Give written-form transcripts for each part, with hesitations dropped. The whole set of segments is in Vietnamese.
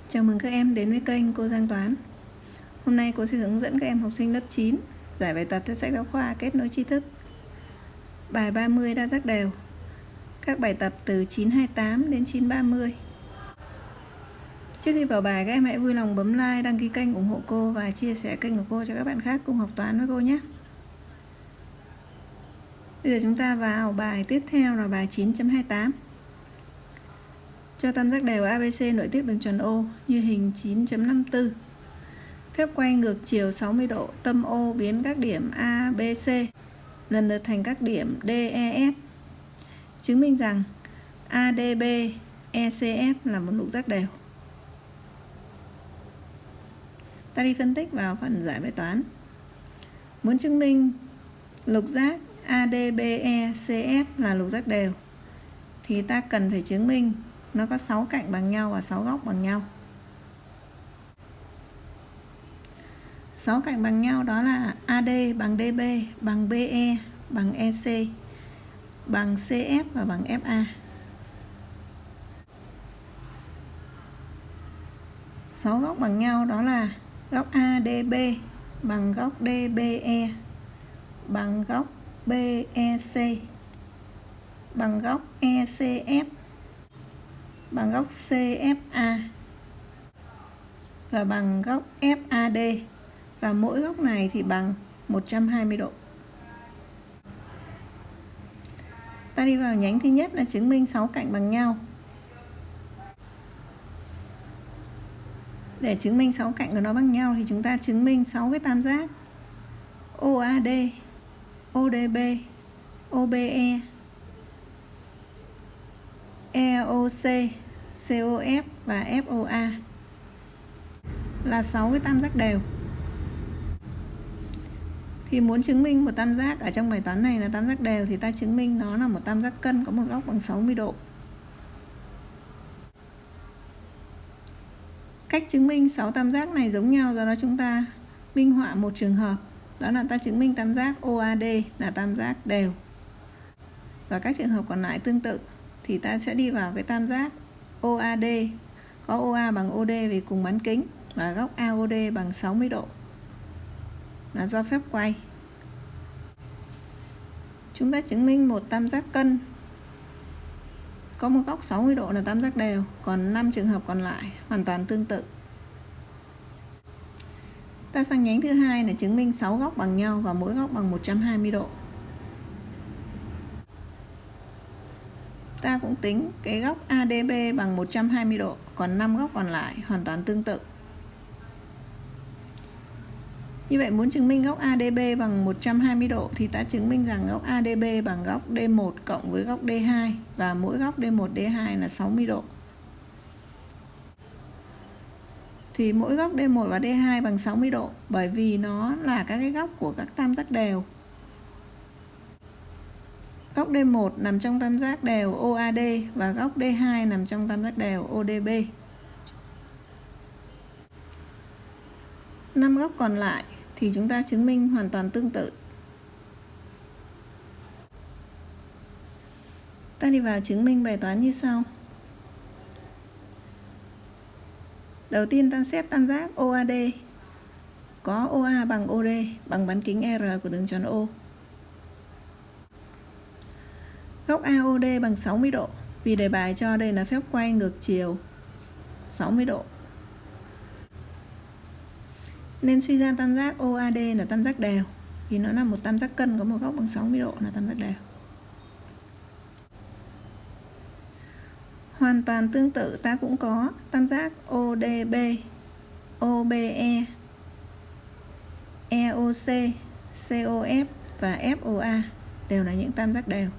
Chào mừng các em đến với kênh Cô Giang Toán. Hôm nay cô sẽ hướng dẫn các em học sinh lớp 9 giải bài tập theo sách giáo khoa Kết nối tri thức. Bài 30 đa giác đều. Các bài tập từ 928 đến 930. Trước khi vào bài, các em hãy vui lòng bấm like, đăng ký kênh ủng hộ cô và chia sẻ kênh của cô cho các bạn khác cùng học toán với cô nhé. Bây giờ chúng ta vào bài tiếp theo là bài 9.28. Cho tam giác đều ABC nội tiếp đường tròn O như hình 9.54. Phép quay ngược chiều 60 độ, tâm O biến các điểm A, B, C lần lượt thành các điểm D, E, F. Chứng minh rằng ADB, ECF là một lục giác đều. Ta đi phân tích vào phần giải bài toán. Muốn chứng minh lục giác ADBE CF là lục giác đều thì ta cần phải chứng minh nó có 6 cạnh bằng nhau và 6 góc bằng nhau. 6 cạnh bằng nhau đó là AD bằng DB bằng BE bằng EC bằng CF và bằng FA. 6 góc bằng nhau đó là góc ADB bằng góc DBE bằng góc BEC bằng góc ECF bằng góc CFA và bằng góc FAD, và mỗi góc này thì bằng 120 độ. Ta đi vào nhánh thứ nhất là chứng minh 6 cạnh bằng nhau. Để chứng minh 6 cạnh của nó bằng nhau thì chúng ta chứng minh 6 cái tam giác OAD, ODB, OBE, EOC, COF và FOA là 6 cái tam giác đều. Thì muốn chứng minh một tam giác ở trong bài toán này là tam giác đều thì ta chứng minh nó là một tam giác cân có một góc bằng 60 độ. Cách chứng minh 6 tam giác này giống nhau, do đó chúng ta minh họa một trường hợp. Đó là ta chứng minh tam giác OAD là tam giác đều. Và các trường hợp còn lại tương tự thì ta sẽ đi vào cái tam giác OAD có OA bằng OD vì cùng bán kính và góc AOD bằng 60 độ là do phép quay. Chúng ta chứng minh một tam giác cân có một góc 60 độ là tam giác đều, còn 5 trường hợp còn lại hoàn toàn tương tự. Ta sang nhánh thứ hai là chứng minh 6 góc bằng nhau và mỗi góc bằng 120 độ. Ta cũng tính cái góc ADB bằng 120 độ, còn 5 góc còn lại hoàn toàn tương tự. Như vậy muốn chứng minh góc ADB bằng 120 độ thì ta chứng minh rằng góc ADB bằng góc D1 cộng với góc D2 và mỗi góc D1, D2 là 60 độ. Thì mỗi góc D1 và D2 bằng 60 độ bởi vì nó là các cái góc của các tam giác đều. Góc D1 nằm trong tam giác đều OAD và góc D2 nằm trong tam giác đều ODB. 5 góc còn lại thì chúng ta chứng minh hoàn toàn tương tự. Ta đi vào chứng minh bài toán như sau. Đầu tiên ta xét tam giác OAD có OA bằng OD bằng bán kính R của đường tròn O. Góc AOD bằng 60 độ vì đề bài cho đây là phép quay ngược chiều 60 độ. Nên suy ra tam giác OAD là tam giác đều vì nó là một tam giác cân có một góc bằng 60 độ là tam giác đều. Hoàn toàn tương tự ta cũng có tam giác ODB, OBE, EOC, COF và FOA đều là những tam giác đều.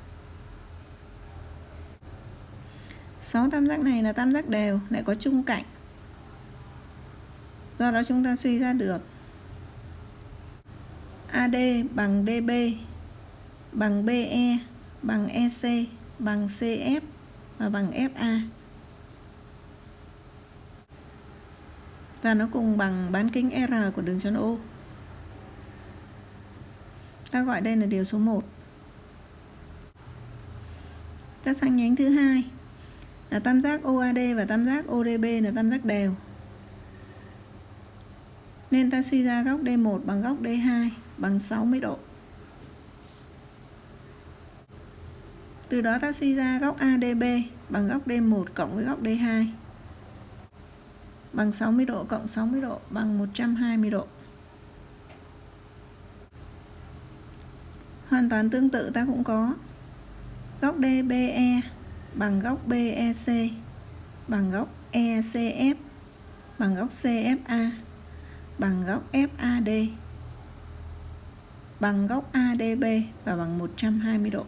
6 tam giác này là tam giác đều lại có chung cạnh. Do đó chúng ta suy ra được AD bằng DB bằng BE bằng EC bằng CF và bằng FA. Và nó cùng bằng bán kính R của đường tròn O. Ta gọi đây là điều số 1. Ta sang nhánh thứ hai là tam giác OAD và tam giác ODB là tam giác đều. Nên ta suy ra góc D1 bằng góc D2 bằng 60 độ. Từ đó ta suy ra góc ADB bằng góc D1 cộng với góc D2 bằng 60 độ cộng 60 độ bằng 120 độ. Hoàn toàn tương tự ta cũng có góc DBE bằng góc BEC bằng góc ECF bằng góc CFA bằng góc FAD bằng góc ADB và bằng 120 độ.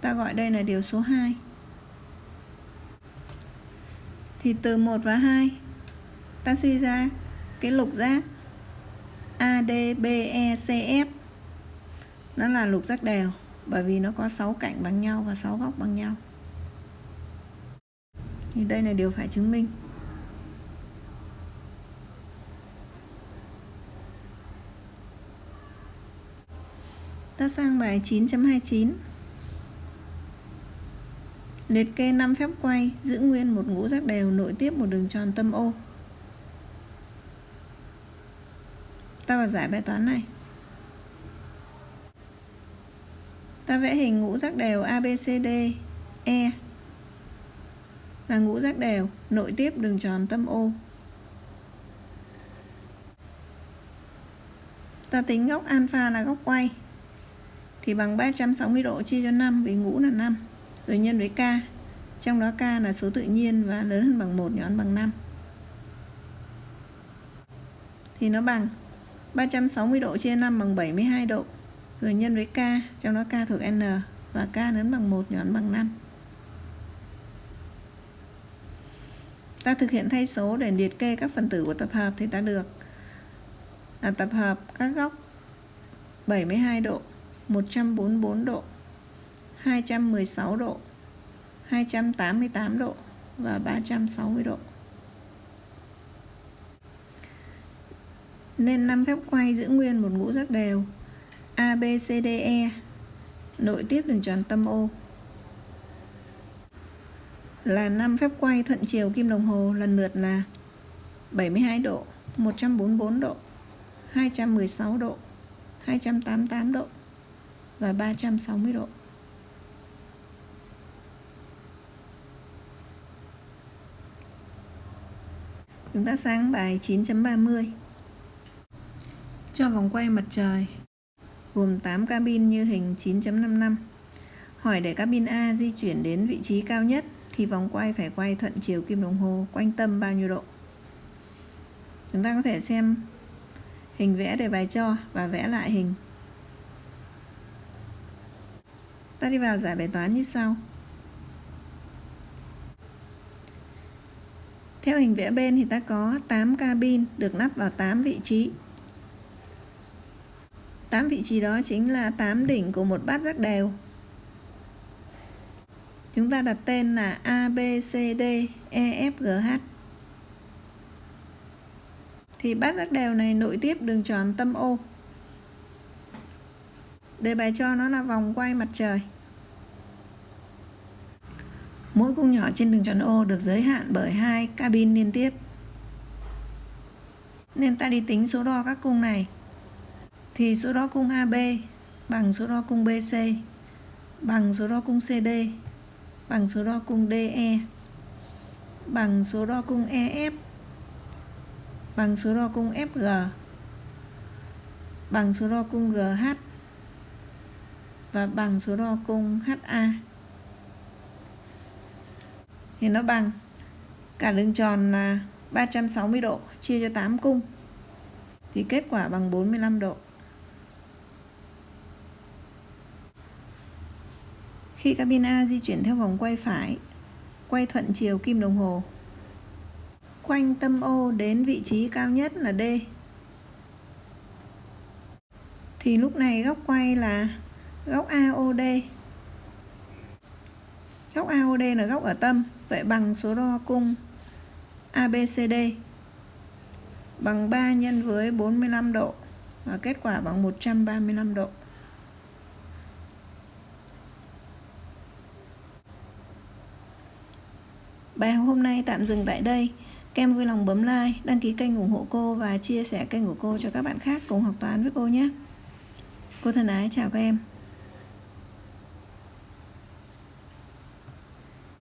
Ta gọi đây là điều số 2. Thì từ 1 và 2 ta suy ra cái lục giác ADBECF nó là lục giác đều, bởi vì nó có 6 cạnh bằng nhau và 6 góc bằng nhau. Thì đây là điều phải chứng minh. Ta sang bài 9.29. Liệt kê 5 phép quay giữ nguyên một ngũ giác đều nội tiếp một đường tròn tâm O. Ta vào giải bài toán này. Ta vẽ hình ngũ giác đều ABCDE là ngũ giác đều nội tiếp đường tròn tâm O. Ta tính góc alpha là góc quay thì bằng 360 độ chia cho 5 vì ngũ là 5, rồi nhân với k. Trong đó k là số tự nhiên và lớn hơn bằng 1, nhỏ hơn bằng 5. Thì nó bằng 360 độ chia 5 bằng 72 độ, rồi nhân với k, trong đó k thuộc n và k lớn bằng 1, nhỏ hơn bằng 5. Ta thực hiện thay số để liệt kê các phần tử của tập hợp thì ta được là tập hợp các góc 72 độ, 144 độ, 216 độ, 288 độ và 360 độ. Nên 5 phép quay giữ nguyên một ngũ giác đều ABCDE nội tiếp đường tròn tâm O là 5 phép quay thuận chiều kim đồng hồ lần lượt là 72 độ, 144 độ, 216 độ, 288 độ và 360 độ. Chúng ta sang bài 9.30. Cho vòng quay mặt trời gồm 8 cabin như hình 9.55. Hỏi để cabin A di chuyển đến vị trí cao nhất thì vòng quay phải quay thuận chiều kim đồng hồ quanh tâm bao nhiêu độ? Chúng ta có thể xem hình vẽ để bài cho và vẽ lại hình. Ta đi vào giải bài toán như sau. Theo hình vẽ bên thì ta có 8 cabin được lắp vào 8 vị trí. 8 vị trí đó chính là 8 đỉnh của một bát giác đều. Chúng ta đặt tên là A, B, C, D, E, F, G, H. Thì bát giác đều này nội tiếp đường tròn tâm O. Đề bài cho nó là vòng quay mặt trời. Mỗi cung nhỏ trên đường tròn O được giới hạn bởi 2 cabin liên tiếp. Nên ta đi tính số đo các cung này. Thì số đo cung AB bằng số đo cung BC bằng số đo cung CD bằng số đo cung DE bằng số đo cung EF bằng số đo cung FG bằng số đo cung GH và bằng số đo cung HA. Thì nó bằng cả đường tròn là 360 độ chia cho 8 cung thì kết quả bằng 45 độ. Khi cabin A di chuyển theo vòng quay phải, quay thuận chiều kim đồng hồ, quanh tâm O đến vị trí cao nhất là D, thì lúc này góc quay là góc AOD. Góc AOD là góc ở tâm, vậy bằng số đo cung ABCD bằng 3 nhân với 45 độ và kết quả bằng 135 độ. Bài học hôm nay tạm dừng tại đây. Các em vui lòng bấm like, đăng ký kênh ủng hộ cô và chia sẻ kênh của cô cho các bạn khác cùng học toán với cô nhé. Cô thân ái chào các em.